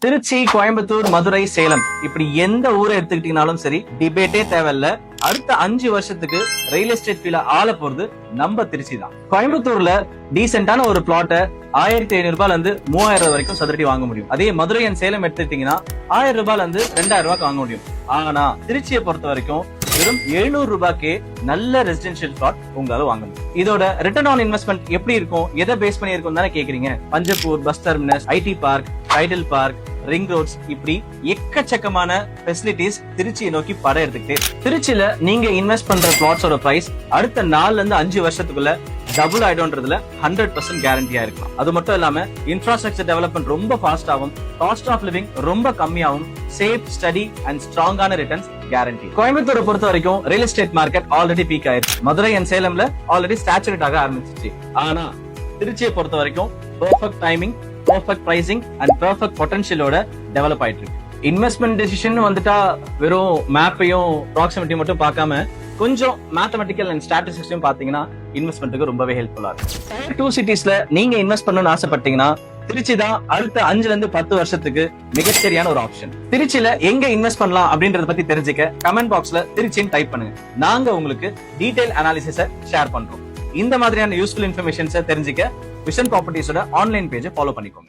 திருச்சி, கோயம்புத்தூர், மதுரை, சேலம் இப்படி எந்த ஊரை எடுத்துக்கிட்டீங்கனாலும் சரி, டிபேட்டே தேவையில்ல. அடுத்த 5 வருஷத்துக்கு ரியல் எஸ்டேட் ஃபீல்ட ஆள போறது நம்ம திருச்சி தான். கோயம்புத்தூர்ல டீசென்டான ஒரு பிளாட்டை 1500 ரூபாயில இருந்து 3000 வரைக்கும் சதுரடி வாங்க முடியும். அதே மதுரை அண்ட் சேலம் எடுத்துக்கிட்டீங்கன்னா 1000 ரூபாயில இருந்து 2000 ரூபாய்க்கு வாங்க முடியும். ஆனா திருச்சியை பொறுத்த வரைக்கும் வெறும் 700 ரூபாய்க்கே நல்ல ரெசிடென்ஷியல் பிளாட் உங்களால வாங்க முடியும். இதோட ரிட்டர்ன் ஆன் இன்வெஸ்ட்மெண்ட் எப்படி இருக்கும், எதை பேஸ் பண்ணி இருக்கும் தானே கேக்குறீங்க. Panjappur, bus terminus, IT park, Tidel park, ring roads இப்படி எக்கச்சக்கமான ஃபெசிலிட்டிஸ் திருச்சியை நோக்கி படம் எடுத்துக்கிட்டு, திருச்சியில நீங்க இன்வெஸ்ட் பண்ற பிளாட்ஸோட பிரைஸ் அடுத்த 4 இருந்து 5 வருஷத்துக்குள்ள டபுள் ஆயிடும்ன்றதுல 100% கேரண்டியா இருக்கும். அது மட்டும் இல்லாம இன்ஃப்ராஸ்ட்ரக்சர் டெவலப்மெண்ட் ரொம்ப ஃபாஸ்டாவும், காஸ்ட் ஆஃப் லிவிங் ரொம்ப கம்மியாவும், சேஃப், ஸ்டடி அண்ட் ஸ்ட்ராங்கான ரிட்டர்ன்ஸ் கேரண்டி. கோயம்புத்தூரை பொறுத்த வரைக்கும் real estate market already peak ஆயிருச்சு. மதுரை அண்ட் சேலம்ல ஆல்ரெடி ஸ்டாச்சுரேட் ஆக ஆரம்பிச்சிச்சு. ஆனா திருச்சியை பொறுத்த வரைக்கும் perfect timing, perfect pricing and perfect பொட்டன்ஷியலோட டெவலப் ஆயிட்டு இருக்கு. இன்வெஸ்ட்மெண்ட் டெசிஷன் வந்துட்டா வெறும் மேப்பையும் ப்ராக்சிமிட்டி மட்டும் பார்க்காம கொஞ்சம் மேத்தமெட்டிக்கல் அண்ட் ஸ்டாட்டிஸ்டிக்ஸையும் பாத்தீங்கன்னா இன்வெஸ்ட்மெண்ட்டுக்கு ரொம்பவே ஹெல்ப்ஃபுல்லா இருக்கும். 2 சிட்டிஸ்ல நீங்க இன்வெஸ்ட் பண்ணணும்னு ஆசைப்பட்டீங்கன்னா திருச்சி தான் அடுத்த 5 இருந்து 10 வருஷத்துக்கு மிகச்சரியான ஒரு ஆப்ஷன். திருச்சியில எங்க இன்வெஸ்ட் பண்ணலாம் அப்படின்றத பத்தி தெரிஞ்சுக்க கமெண்ட் பாக்ஸ்ல திருச்சின்னு டைப் பண்ணுங்க. நாங்க உங்களுக்கு டீடைல் அனாலிசிஸ ஷேர் பண்றோம். இந்த மாதிரியான யூஸ்ஃபுல் இன்ஃபர்மேஷன்ஸை தெரிஞ்சுக்க விஷன் ப்ராப்பர்ட்டிஸோட ஆன்லைன் பேஜை ஃபாலோ பண்ணிக்கோங்க.